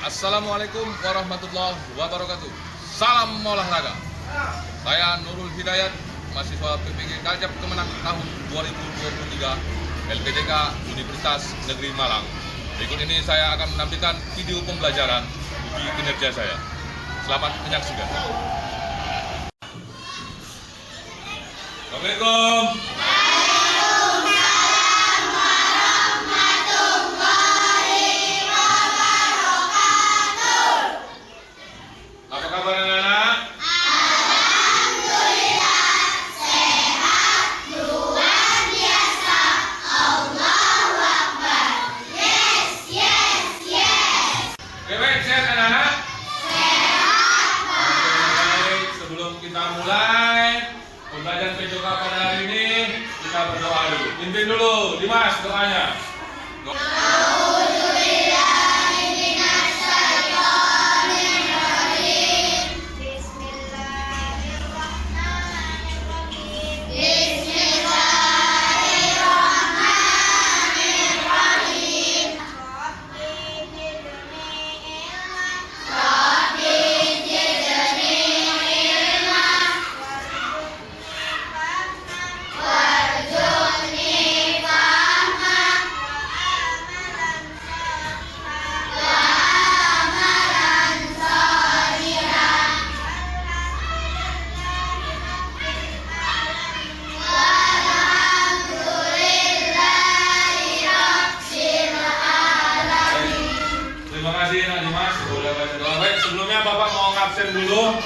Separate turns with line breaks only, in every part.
Assalamualaikum warahmatullahi wabarakatuh. Salam olahraga. Saya Nurul Hidayat, mahasiswa PPG Kajab Kemenang tahun 2023 LPDK Universitas Negeri Malang. Berikut ini saya akan menampilkan video pembelajaran uji kinerja saya. Selamat menyaksikan. Assalamualaikum. Apa kabar anak-anak?
Alhamdulillah, sehat, luar biasa, Allahu Akbar. Yes, yes, yes.
Oke, baik, sehat anak-anak?
Sehat, Pak.
Baik, sebelum kita mulai pembelajaran PJOK pada hari ini, kita berdoa dulu. Pimpin dulu, Dimas doanya. Terima kasih Nak Dimas, sudah baca doa. Baik, sebelumnya Bapak mau ngabsen dulu.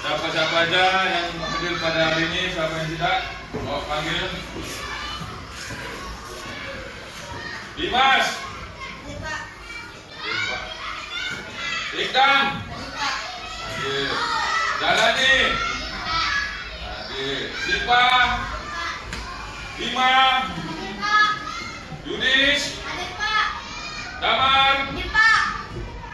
Siapa-siapa aja yang hadir pada hari ini, siapa yang tidak, mau panggil. Dimas. Ikdam. Hadir. Jalani. Hadir. Sipa. Bima. Yudis. Damar.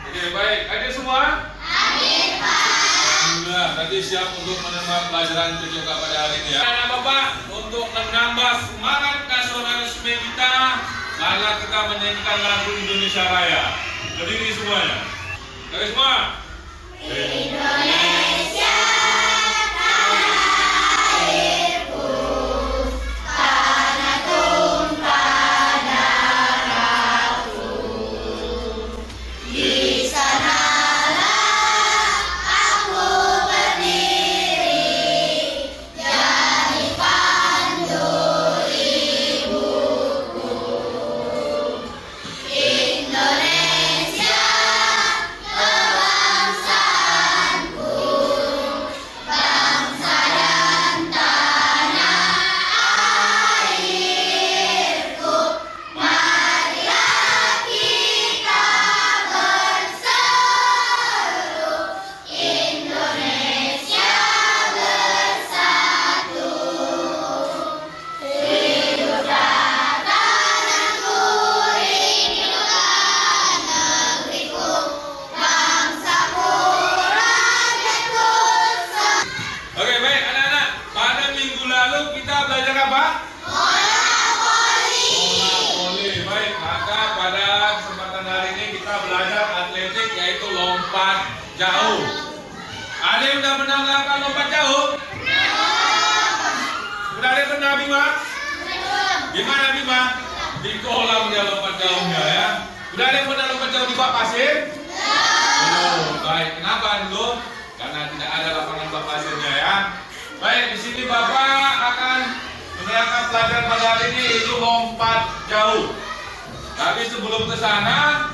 Oke, baik. Hadir semua? Alhamdulillah, tadi siap untuk menerima pelajaran PJOK pada hari ini ya. Anak Bapak, untuk menambah semangat nasionalisme kita, marilah kita menyanyikan lagu Indonesia Raya. Berdiri semuanya. Oke semua.
Indonesia tanahku, tanah tumpah darahku. Di sanalah aku berdiri, jadi pandu ibuku. Indonesia kebangsaanku, bangsa dan tanah airku. Marilah kita berseru, Indonesia bersatu. Hiduplah tanahku, hiduplah negeriku, bangsaku, rakyatku.
Oke, baik anak-anak. Pada minggu lalu kita belajar apa?
Bola voli.
Bola voli. Baik, maka pada kesempatan hari ini kita belajar atletik, yaitu lompat jauh. Ada yang udah pernah melakukan lompat jauh? Udah ada yang pernah, Bima? Gimana Bima? Di kolam dia lompat jauhnya ya. Udah ada yang pernah lompat jauh di bak pasir? Oh, baik. Kenapa dulu? Karena tidak ada lapangan bak pasirnya ya. Baik, di sini Bapak akan menerangkan pelajaran pada hari ini, yaitu lompat jauh. Tapi sebelum ke sana,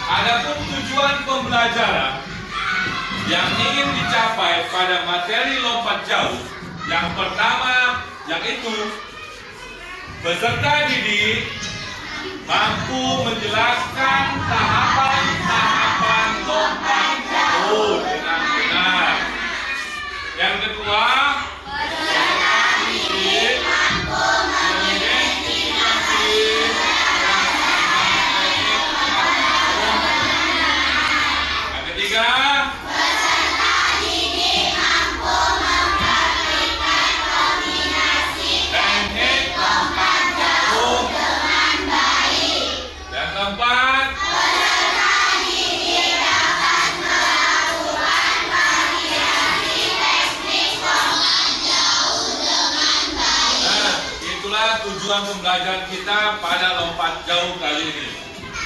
adapun tujuan pembelajaran yang ingin dicapai pada materi lompat jauh, yang pertama yaitu peserta didik mampu menjelaskan tahapan-tahapan lompat jauh dengan benar. Yang kedua, peserta didik mampu mengidentifikasi yang ketiga,
Peserta didik mampu mempraktikkan kombinasi
teknik
lompat jauh dengan baik.
yang keempat, tujuan pembelajaran kita pada lompat jauh kali ini.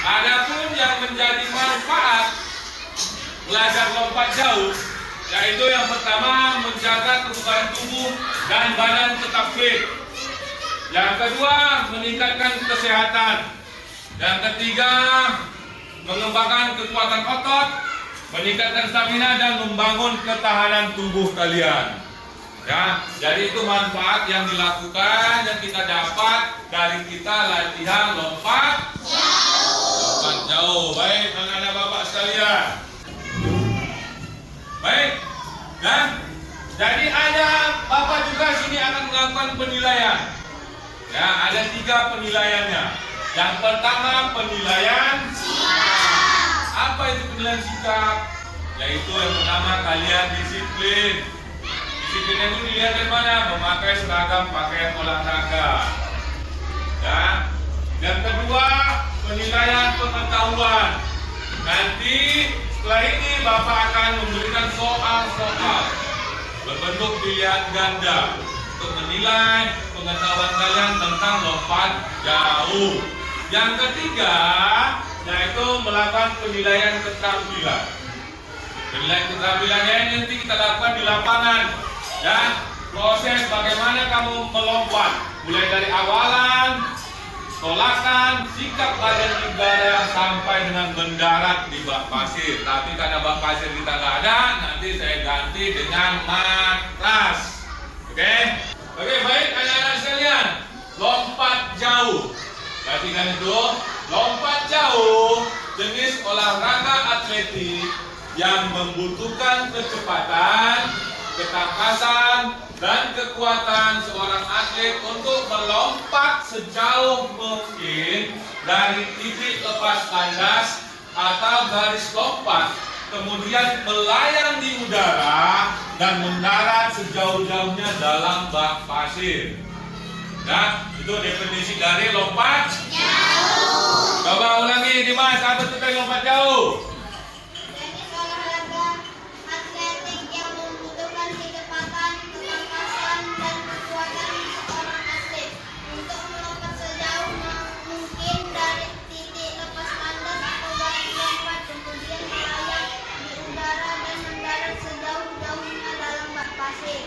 Adapun yang menjadi manfaat belajar lompat jauh, yaitu yang pertama menjaga kebugaran tubuh dan badan tetap fit. Yang kedua, meningkatkan kesehatan. Yang ketiga, mengembangkan kekuatan otot, meningkatkan stamina dan membangun ketahanan tubuh kalian. Ya, jadi itu manfaat yang dilakukan yang kita dapat dari kita latihan lompat jauh. Lompat jauh. Baik, anak-anak bapak sekalian. Baik, dan jadi ada bapak juga sini akan melakukan penilaian. Ya, ada 3 penilaiannya. Yang pertama penilaian sikap. Apa itu penilaian sikap? Yaitu yang pertama kalian disiplin. Disiplinnya itu dilihat dari mana? Memakai seragam pakaian olahraga. Ya. Yang kedua penilaian pengetahuan. Nanti setelah ini bapak akan memberikan soal-soal berbentuk pilihan ganda untuk menilai pengetahuan kalian tentang lompat jauh. Yang ketiga, yaitu melakukan penilaian keterampilan. Penilaian keterampilannya ini nanti kita lakukan di lapangan. Ya, proses bagaimana kamu melompat, mulai dari awalan, tolakan, sikap badan ibadah sampai dengan mendarat di bak pasir. Tapi karena bak pasir kita nggak ada, nanti saya ganti dengan matras. Oke? Oke, baik anak-anak sekalian. Lompat jauh. Perhatikan itu, lompat jauh jenis olahraga atletik yang membutuhkan kecepatan, ketangkasan, dan kekuatan seorang atlet untuk melompat sejauh mungkin dari titik lepas landas atau garis lompat, kemudian melayang di udara dan mendarat sejauh-jauhnya dalam bak pasir. Nah, itu definisi dari lompat jauh. Coba ulangi, Dimas, apa itu tadi lompat jauh?
Jenis olahraga atletik yang membutuhkan kecepatan, ketangkasan, dan kekuatan seorang atlet untuk melompat sejauh mungkin dari titik lepas landas atau garis lompat, kemudian melayang di udara dan mendarat sejauh-jauhnya dalam bak pasir.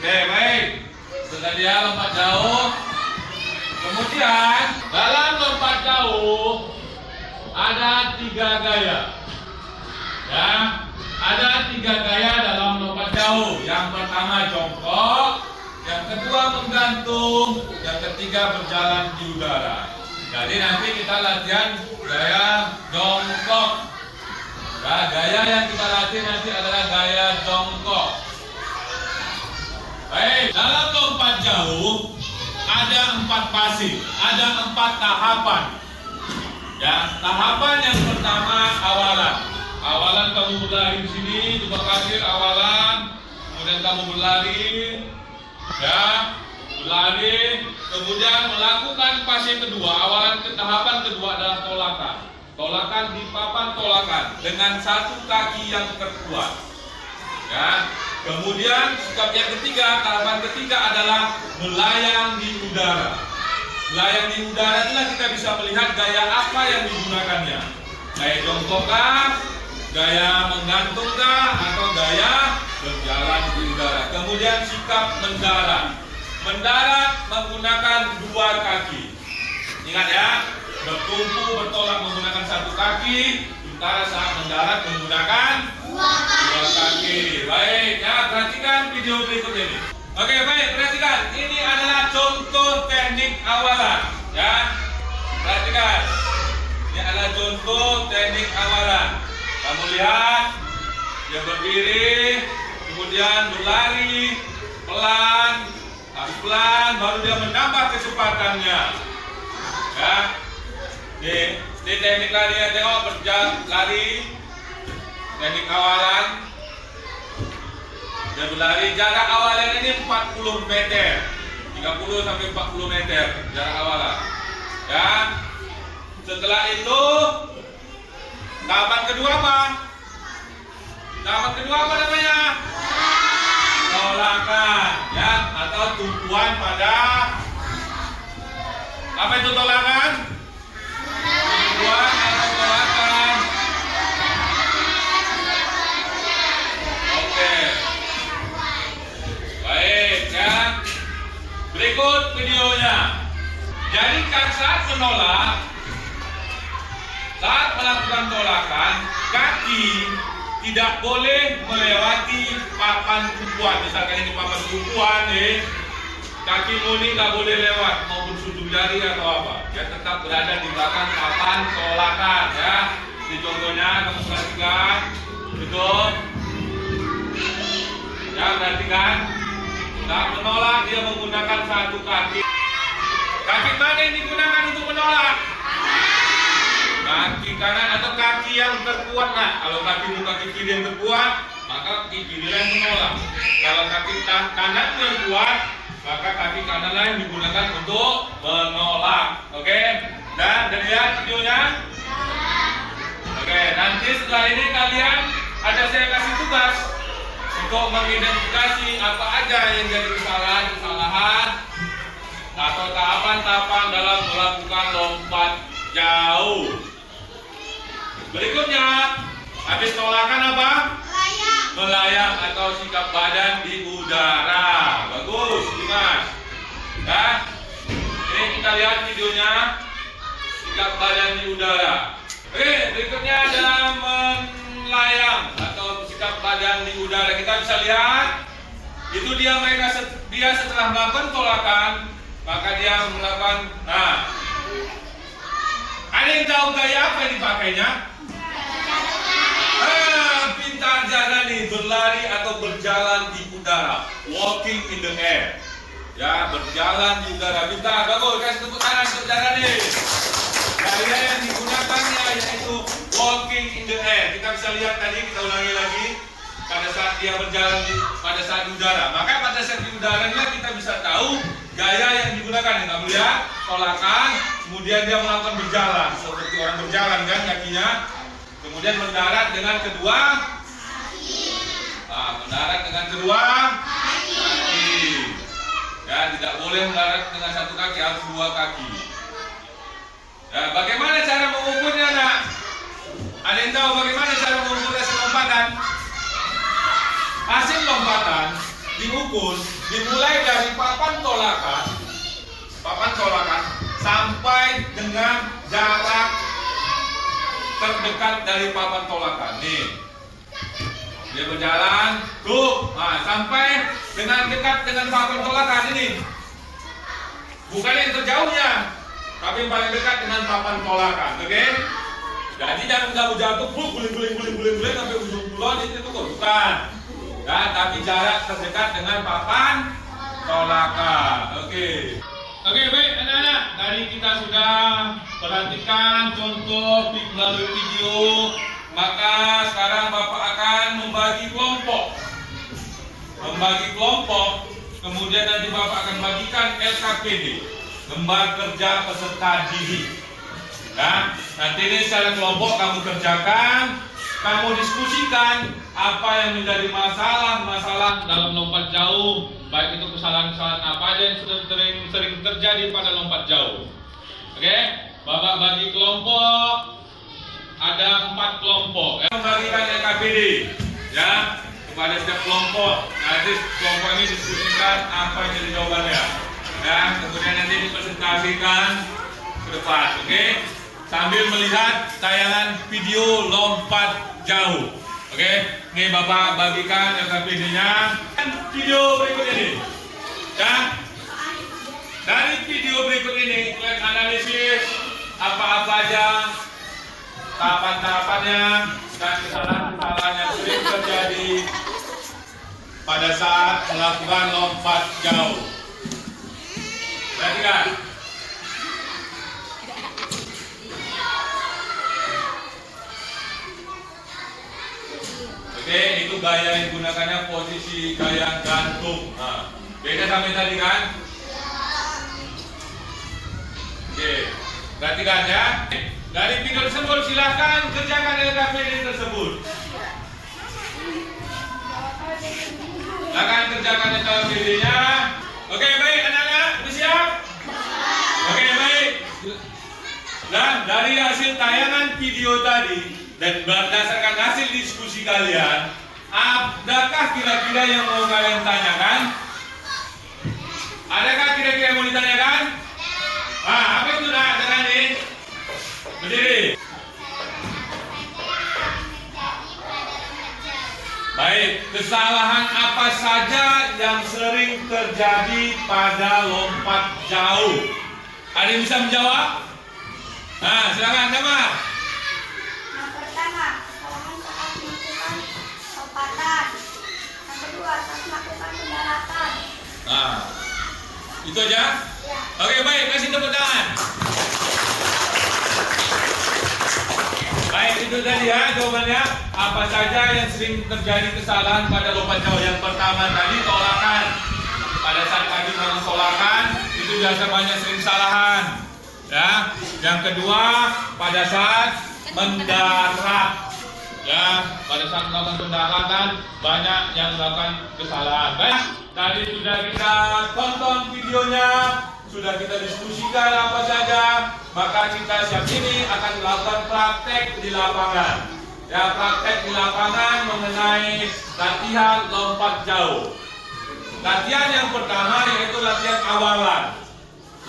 Oke, baik. Sudah dia lompat jauh. Kemudian dalam lompat jauh ada 3 gaya. Ya, ada 3 gaya dalam lompat jauh. Yang pertama jongkok, yang kedua menggantung, yang ketiga berjalan di udara. Jadi nanti kita latihan gaya jongkok. Nah, gaya yang kita latih nanti adalah gaya jongkok. Baik, dalam lompat jauh ada 4 fase, ada 4 tahapan. Ya, tahapan yang pertama awalan. Awalan kamu berlari di sini, coba pasir awalan, kemudian kamu berlari, ya, berlari, kemudian melakukan fase kedua. Awalan ke tahapan kedua adalah tolakan. Tolakan di papan tolakan dengan 1 kaki yang terkuat. Ya. Kemudian sikap yang ketiga, tahapan ketiga adalah melayang di udara. Melayang di udara itulah kita bisa melihat gaya apa yang digunakannya. Gaya jongkokkah, gaya menggantungkah, atau gaya berjalan di udara. Kemudian sikap mendarat. Mendarat menggunakan 2 kaki. Ingat ya, bertumpu bertolak menggunakan 1 kaki, sementara saat mendarat menggunakan 2 kaki. Baik, ya, perhatikan video berikut ini. Oke, baik, perhatikan. Ini adalah contoh teknik awalan, ya. Perhatikan. Ini adalah contoh teknik awalan. Kamu lihat, dia berdiri, kemudian berlari pelan, harus pelan, baru dia menambah kecepatannya. Ya. Ini teknik lari ya, tengok berjalan lari. Teknik awalan. Dia berlari, jarak awalan ini 40 meter, 30 sampai 40 meter jarak awalan. Ya. Setelah itu tahapan kedua apa? Tahapan kedua apa namanya? Tolakan, ya, atau tumpuan pada Apa itu tolakan? Penipuan atau tolakan? Oke. Baik ya. Berikut videonya. Jadi saat menolak, saat melakukan tolakan, kaki tidak boleh melewati papan tumpuan. Misalkan ini papan tumpuan, kaki muni nggak boleh lewat, maupun sujud jari atau apa. Dia tetap berada di belakang papan tolakan, ya. Ini contohnya, kamu perhatikan, itu, ya perhatikan. Saat menolak dia menggunakan satu kaki. Kaki mana yang digunakan untuk menolak? Kaki kanan atau kaki yang terkuat. Nah, kalau kakimu kaki kiri yang terkuat, maka kaki kiri yang menolak. Kalau kaki kanan yang kuat, maka kaki kanan yang digunakan untuk menolak. Oke? Dan lihat videonya. Oke, nanti setelah ini kalian saya kasih tugas untuk mengidentifikasi apa aja yang jadi kesalahan atau tahapan-tahapan dalam melakukan lompat jauh. Berikutnya, habis tolakan apa? Melayang atau sikap badan di udara. Bagus, ingat. Ya. Ini kita lihat videonya, sikap badan di udara. Oke, berikutnya ada melayang atau sikap badan di udara. Kita bisa lihat, itu dia setelah melakukan tolakan, maka dia melakukan. Nah, ada yang tahu gaya apa yang dipakainya? Pintar jalan nih, berlari atau berjalan di udara, walking in the air. Ya, berjalan di udara. Pintar, bagus. Kasih tepuk tangan untuk jalan nih. Gaya yang digunakannya yaitu walking in the air. Kita bisa lihat tadi, kita ulangi lagi. Pada saat dia berjalan pada saat di udara, maka pada saat di udaranya kita bisa tahu gaya yang digunakan. Kamu lihat, tolakan, kemudian dia melakukan berjalan seperti orang berjalan kan kakinya, kemudian mendarat dengan kedua kaki. Nah, mendarat dengan kedua kaki. Ya, tidak boleh mendarat dengan satu kaki, harus dua kaki. Ya, bagaimana cara mengukurnya, nak? Ada yang tahu bagaimana cara mengukur hasil lompatan? Hasil lompatan diukur dimulai dari papan tolakan sampai dengan jarak terdekat dari papan tolakan. Nih, dia berjalan, tuh, nah, sampai dengan dekat dengan papan tolakan ini. Bukan yang terjauhnya, tapi yang paling dekat dengan papan tolakan. Oke? Jadi jangan kamu jatuh, guling sampai ujung pulau itu bukan. Ya, tapi jarak terdekat dengan papan tolakan. Oke, baik anak-anak. Tadi kita sudah perhatikan contoh melalui video. Maka sekarang Bapak akan membagi kelompok. Kemudian nanti Bapak akan bagikan LKPD, lembar kerja peserta didik. Ya, nanti ini secara kelompok kamu kerjakan. Kamu diskusikan apa yang menjadi masalah dalam lompat jauh, baik itu kesalahan-kesalahan apa aja yang sudah sering terjadi pada lompat jauh. Oke, Bapak bagi kelompok, ada 4 kelompok. Membagikan LKPD, ya, kepada setiap kelompok. Nanti kelompok ini diskusikan apa yang jadi jawabannya, ya. Kemudian nanti dipresentasikan ke depan. Oke, sambil melihat tayangan video lompat jauh. Oke, ini Bapak bagikan LKPD-nya. Video berikut ini. Ya. Dari video berikut ini, kalian analisis apa-apa aja tahapan-tahapannya dan kesalahan-kesalahan yang sering terjadi pada saat melakukan lompat jauh. Perhatikan. Oke, itu gaya yang digunakannya posisi gaya gantung. Nah, beda sampai tadi kan? Oke, perhatikan ya. Dari video tersebut silahkan kerjakan LKPD tersebut. Silahkan kerjakan LKPD-nya. Oke, baik anak-anak, sudah siap? Oke, baik. video tadi dan berdasarkan hasil diskusi kalian, adakah kira-kira yang mau kalian tanyakan? Adakah kira-kira yang mau ditanyakan? Apa itu nak? Tadi berdiri. Baik, kesalahan apa saja yang sering terjadi pada lompat jauh? Ada yang bisa menjawab? Silakan siapa?
Yang pertama, kesalahan saat melakukan lompatan. Yang kedua, saat melakukan pendaratan.
Itu aja?
Ya.
Oke, baik, kasih tepuk tangan. Baik, itu tadi ya jawabannya. Apa saja yang sering terjadi kesalahan pada lompat jauh? Yang pertama tadi tolakan. Pada saat kaki melakukan tolakan, itu biasa banyak sering kesalahan. Ya, yang kedua pada saat mendarat, ya, pada saat melakukan pendaratan banyak yang melakukan kesalahan. Baik, tadi sudah kita tonton videonya, sudah kita diskusikan apa saja, maka kita siap ini akan melakukan praktek di lapangan. Ya, praktek di lapangan mengenai latihan lompat jauh. Latihan yang pertama yaitu latihan awalan.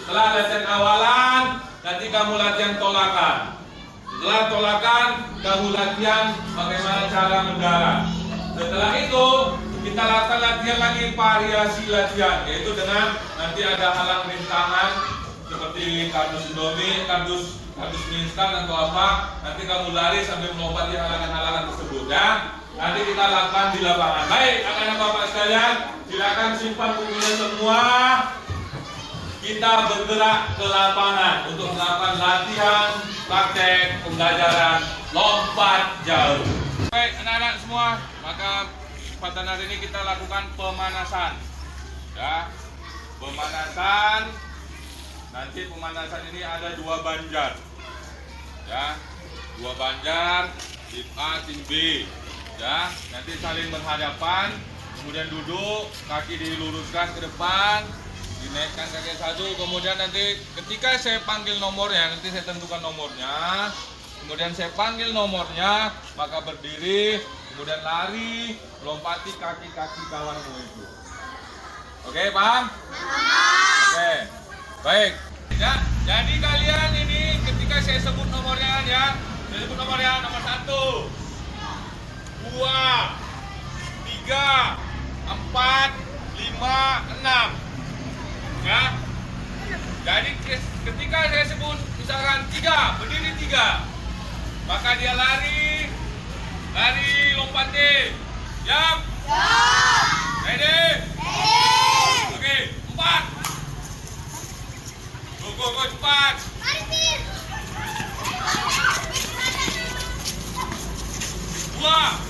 Setelah latihan awalan, nanti kamu latihan tolakan. Setelah tolakan, kamu latihan bagaimana cara mendarat. Setelah itu, kita lakukan latihan lagi variasi latihan, yaitu dengan nanti ada halang rintangan seperti kardus indomie, kardus mie instan atau apa. Nanti kamu lari sambil melompati halangan-halangan tersebut ya. Nanti kita lakukan di lapangan. Baik, anak-anak bapak sekalian, silakan simpan bukunya semua. Kita bergerak ke lapangan untuk melakukan latihan, praktek, pembelajaran lompat jauh. Baik, anak-anak semua, maka pada hari ini kita lakukan pemanasan. Ya, pemanasan. Nanti pemanasan ini ada 2 banjar. Ya, 2 banjar, tim A, tim B. Ya, nanti saling berhadapan, kemudian duduk, kaki diluruskan ke depan. Dinaikkan kaki satu, kemudian nanti ketika saya panggil nomornya, nanti saya tentukan nomornya, kemudian saya panggil nomornya, maka berdiri, kemudian lari, lompati kaki-kaki kawanmu itu. Oke, paham? Oke, baik. Ya, jadi kalian ini ketika saya sebut nomornya ya, saya sebut nomornya nomor 1, 2, 3, 4, 5, 6. Ya, jadi ketika saya sebut misalkan 3, berdiri 3, maka dia lari lompatin. Siap? Ready? Oke, 4. Go cepat. 2.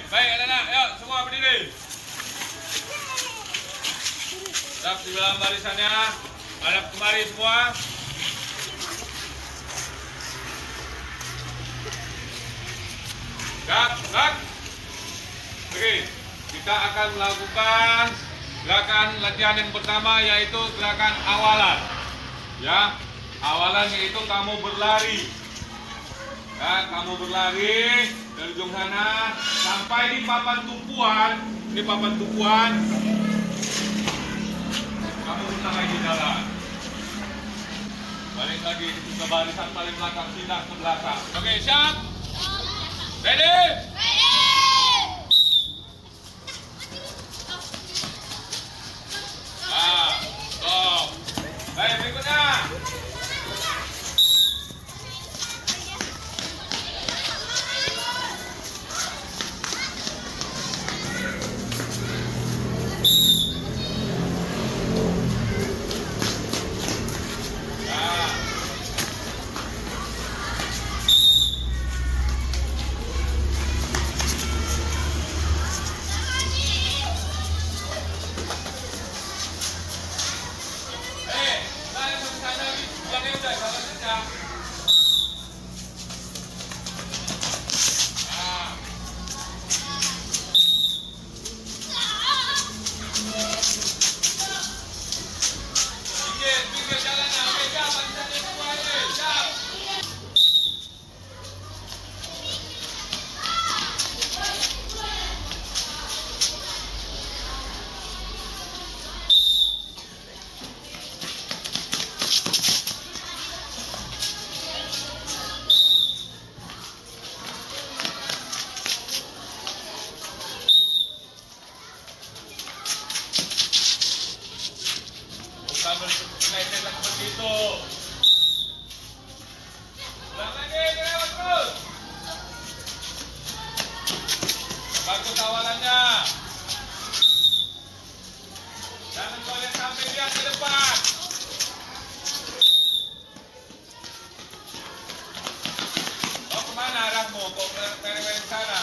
Baik anak-anak, yuk semua berdiri. Tetap di dalam barisannya. Hadap kemari semua. Gerak. Oke, kita akan melakukan gerakan latihan yang pertama yaitu gerakan awalan. Ya, awalan yaitu kamu berlari. Ya, kamu berlari dari ujung sana sampai di papan tumpuan. Ini papan tumpuan. Kamu putar lagi jalan. Balik lagi ke barisan paling belakang, tidak ke belakang. Oke, siap? Ready? Stop. Baik, berikutnya. Bagus awalannya. Jangan goyang sampai dia ke depan. Mau kemana arahmu? Kok ke sana?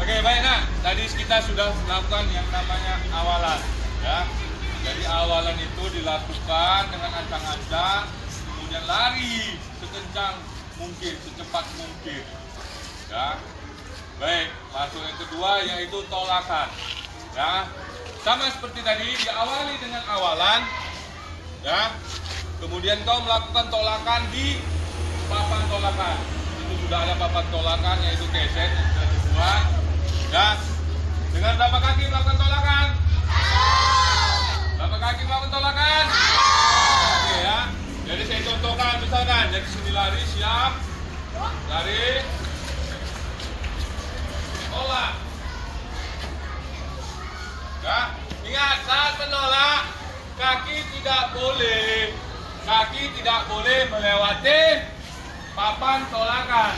Oke, baik nak. Tadi kita sudah melakukan yang namanya awalan, ya. Jadi awalan itu dilakukan dengan ancang-ancang, kemudian lari sekencang mungkin, secepat mungkin, ya. Baik, masuk yang kedua yaitu tolakan, ya. Sama seperti tadi, diawali dengan awalan, ya. Kemudian kau melakukan tolakan di papan tolakan. Itu sudah ada papan tolakan yaitu keset yang sudah dibuat. Ya, dengan berapa kaki melakukan tolakan? Berapa kaki melakukan tolakan? Oke ya. Jadi saya contohkan misalkan dari sini lari, siap, lari, tolak. Ya, ingat saat menolak kaki tidak boleh melewati papan tolakan.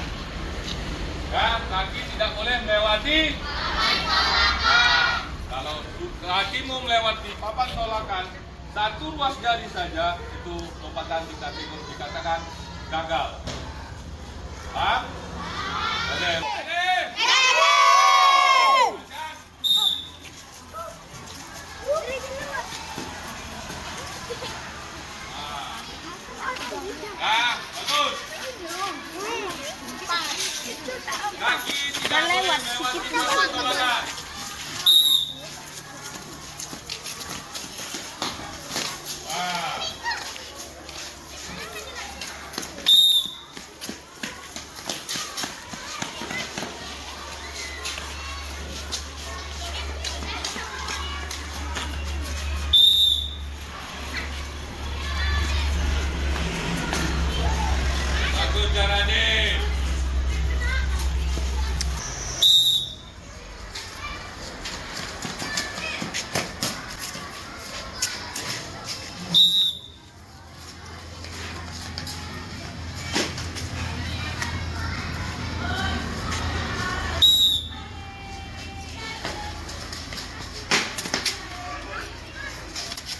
Ya, kaki tidak boleh melewati papan tolakan. Kalau kakimu melewati papan tolakan, satu ruas jari saja itu lompatan dikatakan gagal. Paham? Oke. Nah, bagus. Kaki tidak boleh melewati papan tolakan. Wah. Bagus caranya.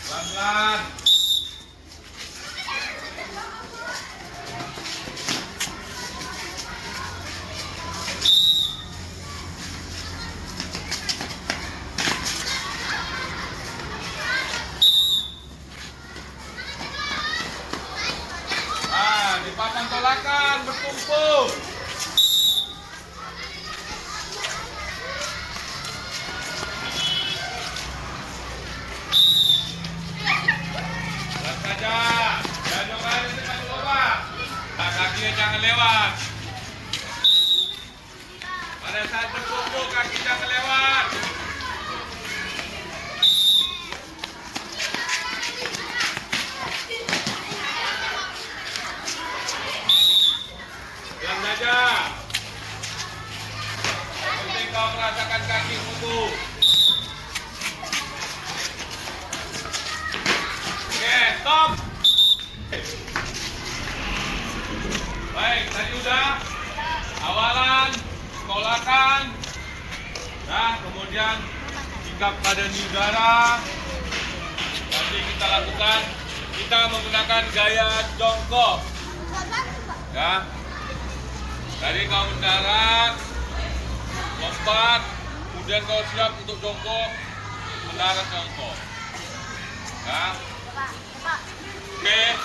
Pelan-pelan. Nah, di papan tolakan berkumpul. Saja, jangan lari dengan lubang. Nah, kakinya jangan lewat. Pada saat berkumpul kaki jangan lewat. Diam saja. Penting kau merasakan kaki kuku. Stop. Baik, tadi udah awalan, tolakan, nah kemudian sikap badan udara. Nanti kita lakukan, kita menggunakan gaya jongkok. Ya, tadi kau mendarat, lompat, kemudian kau siap untuk jongkok, mendarat jongkok. Ya. Oke,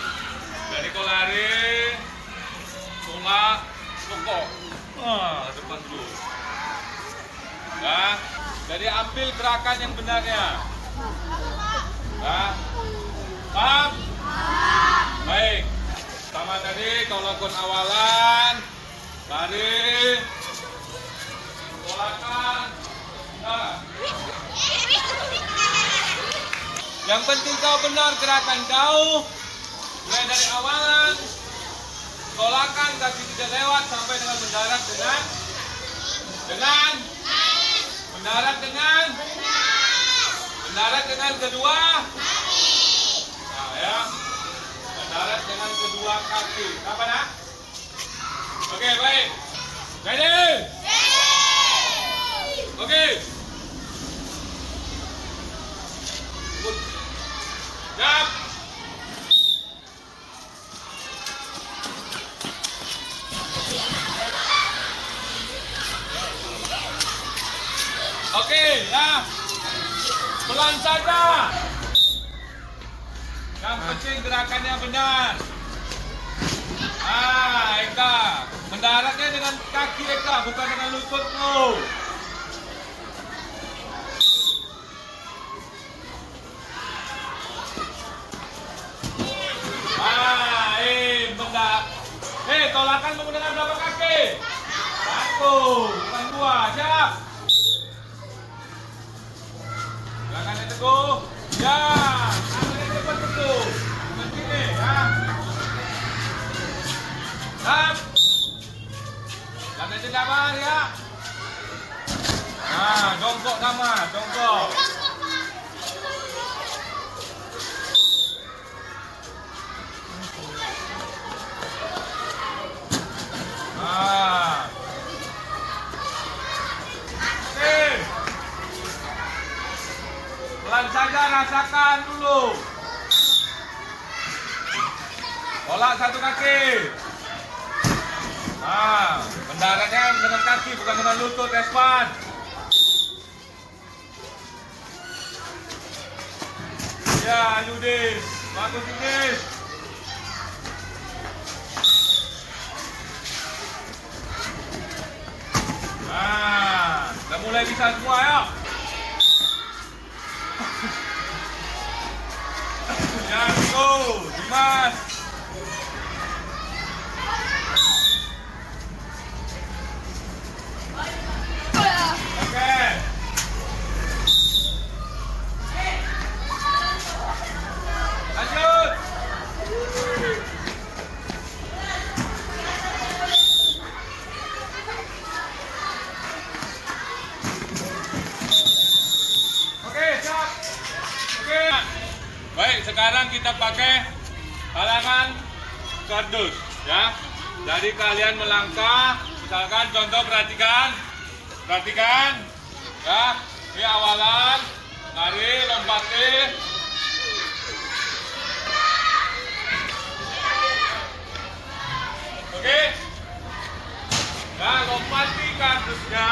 dari kau lari, tolak, jongkok, depan dulu. Nah, jadi ambil gerakan yang benarnya. Nah, paham? Baik, sama tadi kau lakukan awalan, lari, Yang penting kau benar gerakan kau. Mulai dari awalan, tolakan kaki tidak lewat sampai dengan mendarat dengan mendarat dengan kedua. Nah ya, mendarat dengan kedua kaki. Apa nak? Oke, baik. Ready? Oke. Siap. Oke, ya. Pelan saja. Yang penting gerakannya benar. Eka. Mendaratnya dengan kaki Eka, bukan dengan lututmu. Tolakan menggunakan berapa kaki? 1, bukan 2. Siap. Gerakannya teguh. Ya, tangannya cepat teguh. Begini ya. Siap. Tangannya sabar ya. Nah, jongkok sama, jongkok. Pelan saja, rasakan dulu. Tolak satu kaki. Mendaratnya dengan kaki, bukan dengan lutut, Espan. Ya, Yudis. Bagus, Yudis. Udah mulai bisa semua, ya. Ya, go, Dimas. Oke. Lanjut. Oke, siap. Oke. Baik, sekarang kita pakai halangan kardus, ya. Jadi kalian melangkah, misalkan contoh perhatikan, ya. Ini awalan, lari, lompatin. Oke. Nah, lompati kardusnya,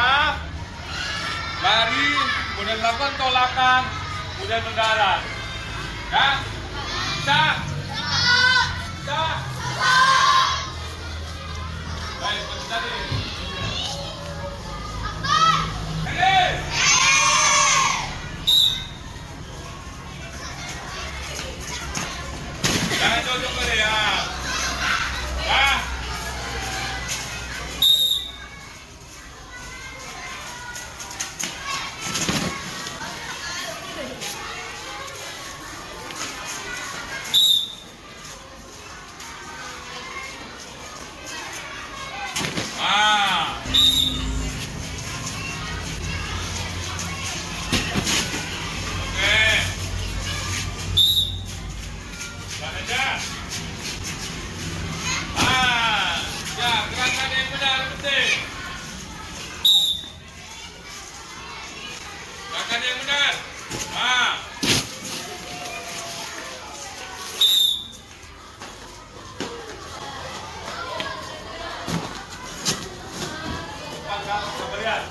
lari, kemudian lakukan tolakan, kemudian mendarat. Ya, bisa. Baik, seperti tadi. Jangan cocok ke dia. Ya. Gerakan yang benar penting. Gerakan yang benar. Kembalian.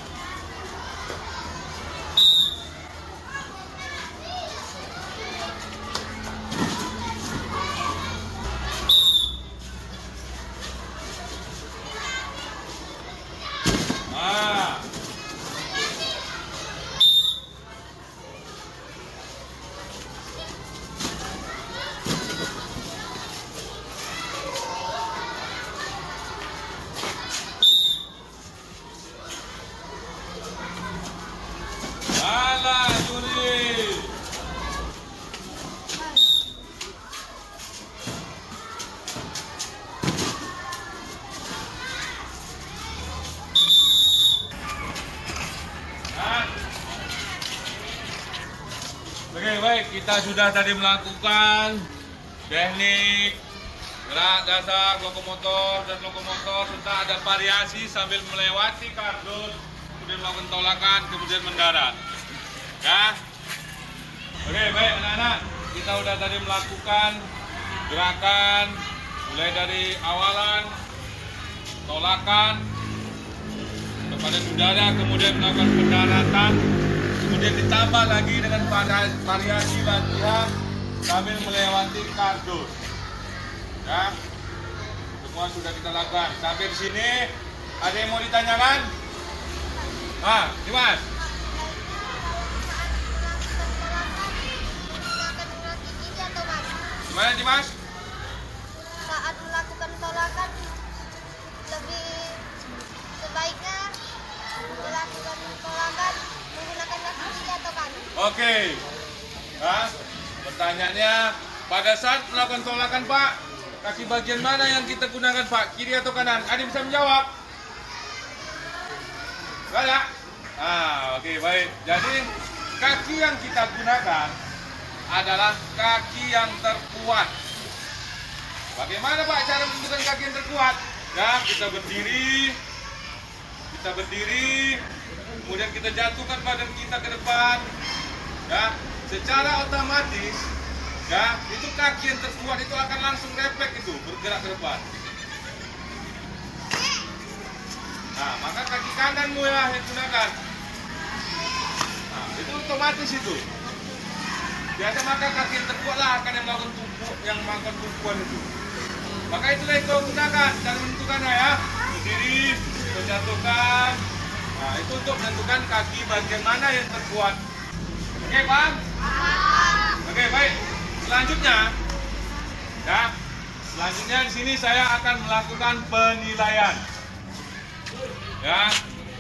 kita sudah tadi melakukan teknik gerak dasar lokomotor dan lokomotor serta ada variasi sambil melewati kardus, kemudian melakukan tolakan, kemudian mendarat. Ya. Oke, baik anak-anak, kita sudah tadi melakukan gerakan mulai dari awalan, tolakan kepada udara, kemudian melakukan pendaratan, kemudian ditambah lagi dengan variasi latihan sambil melewati kardus. Ya, semua sudah kita lakukan. Sampai di sini, ada yang mau ditanyakan? Ah, Dimas. Gimana Dimas?
Saat melakukan tolakan lebih sebaiknya melakukan tolakan menggunakan kaki kiri atau kanan.
Oke. Nah, pertanyaannya, pada saat melakukan tolakan Pak, kaki bagian mana yang kita gunakan Pak? Kiri atau kanan? Ada yang bisa menjawab? Enggak ada? Oke, baik. Jadi, kaki yang kita gunakan adalah kaki yang terkuat. Bagaimana Pak cara menentukan kaki yang terkuat? Ya, kita berdiri, kemudian kita jatuhkan badan kita ke depan. Ya, secara otomatis, ya, itu kaki yang terkuat itu akan langsung refleks itu bergerak ke depan. Nah, maka kaki kananmu ya yang gunakan. Nah, itu otomatis itu. Biasa maka kaki yang terkuat lah akan yang melakukan tumpuan itu. Maka itulah yang kau gunakan cara menentukannya ya. Berdiri, jatuhkan. Nah, itu untuk menentukan kaki bagian mana yang terkuat. Oke, paham? Oke, baik. Selanjutnya, ya. Selanjutnya di sini saya akan melakukan penilaian. Ya,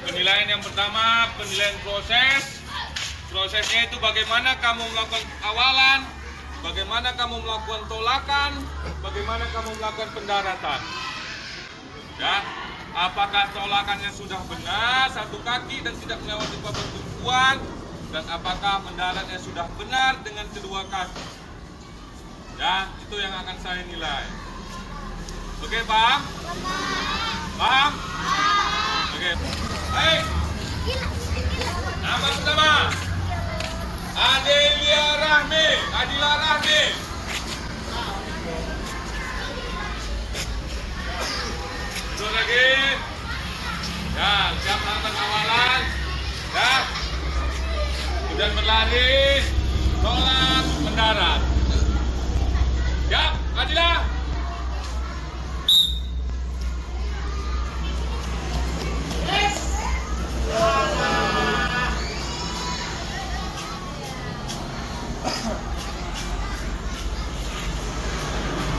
penilaian yang pertama, penilaian proses. Prosesnya itu bagaimana kamu melakukan awalan, bagaimana kamu melakukan tolakan, bagaimana kamu melakukan pendaratan. Ya, apakah tolakannya sudah benar satu kaki dan tidak melewati papan tumpuan, dan apakah mendaratnya sudah benar dengan kedua kaki. Ya, itu yang akan saya nilai. Oke, paham? Paham? Oke. Baik. Nama pertama. Adila Rahmi. Terus lagi. Ya, siap melakukan awalan. Ya. Kemudian berlari, tolak, mendarat. Siap, Adila.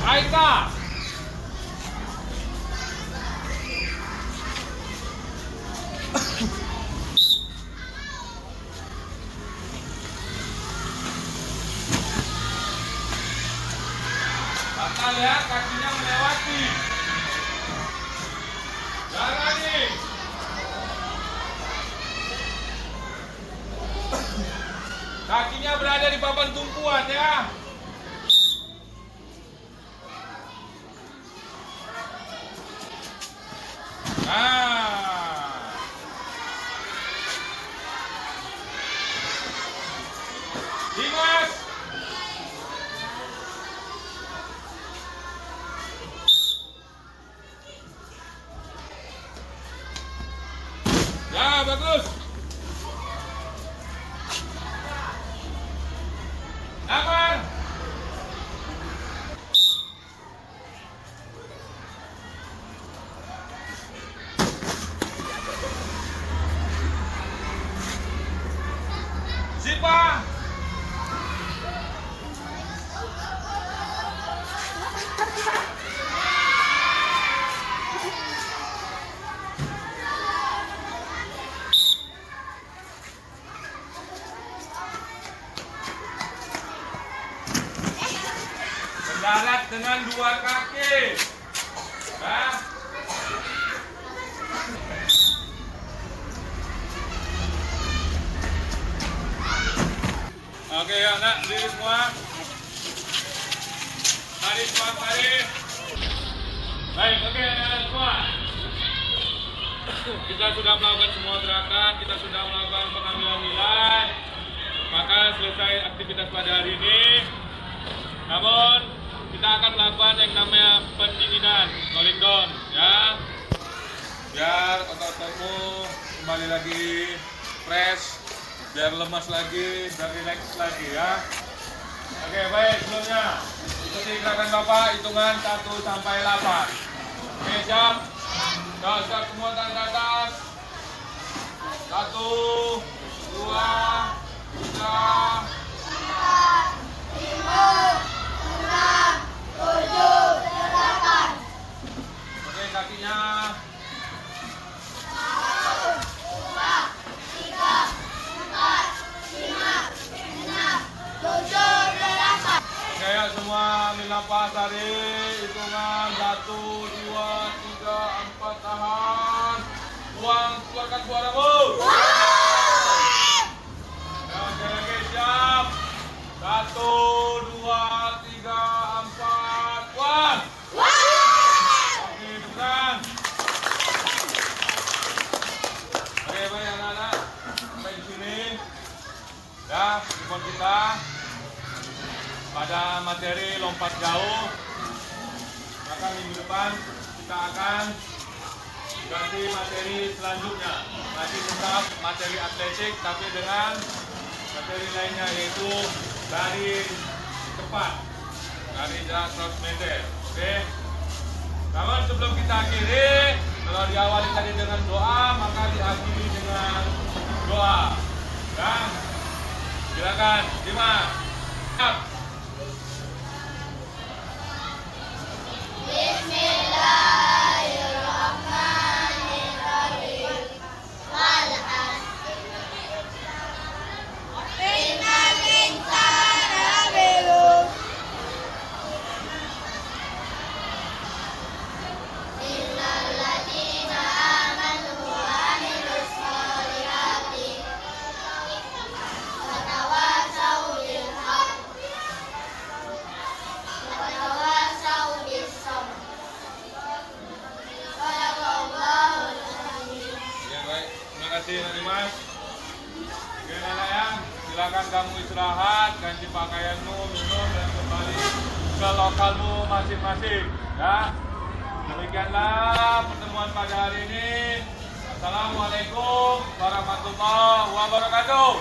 Aika. Kita lihat kakinya melewati. Jalani. Kakinya berada di papan tumpuan ya. Dimas. Ya, bagus. Aman. Sipa. Mendarat dengan dua kaki. Ya. Oke ya, nak, berdiri semua. Tarik semua, tarik. Baik, oke anak-anak semua. Kita sudah melakukan semua gerakan, kita sudah melakukan pengambilan nilai. Maka selesai aktivitas pada hari ini. Namun kita akan melakukan yang namanya pendinginan, cooling down, ya. Biar otot-ototmu kembali lagi fresh, biar lemas lagi, biar relax lagi, ya. Oke, baik, sebelumnya ikuti gerakan Bapak, hitungan 1 sampai 8. Oke, siap? Siap semua, tangan ke atas. 1, 2, 3,
8.
oke, kakinya.
8.
Oke, ya, semua ambil nafas, tarik, hitungan 1, 2, 3, 4, tahan. Buang, keluarkan suaramu. Ya, sekali lagi, siap. 1, 2, 3, 4, buang. Oke, depan. Oke, baik anak-anak, sampai di sini. Ya, support kita pada materi lompat jauh. Maka minggu depan kita akan ganti materi selanjutnya. Masih tetap materi atletik tapi dengan materi lainnya, yaitu lari cepat, lari jarak 100 meter. Oke. Namun sebelum kita akhiri, kalau diawali tadi dengan doa, maka diakhiri dengan doa. Dan silakan, Dimas. Siap.
Bismillahirrahmanirrahim. Innal insana lakhusr illal ladzina amanu wa 'amilus sholihati wa tawassaw bil haqqi wa tawassaw bis sabr. Shadaqallahul azim.
Ya, baik. Terima kasih, Nak Dimas. Oke, anak ya, silakan kamu istirahat, ganti pakaianmu, minum, dan kembali ke lokalmu masing-masing. Ya, demikianlah pertemuan pada hari ini. Assalamualaikum warahmatullahi wabarakatuh.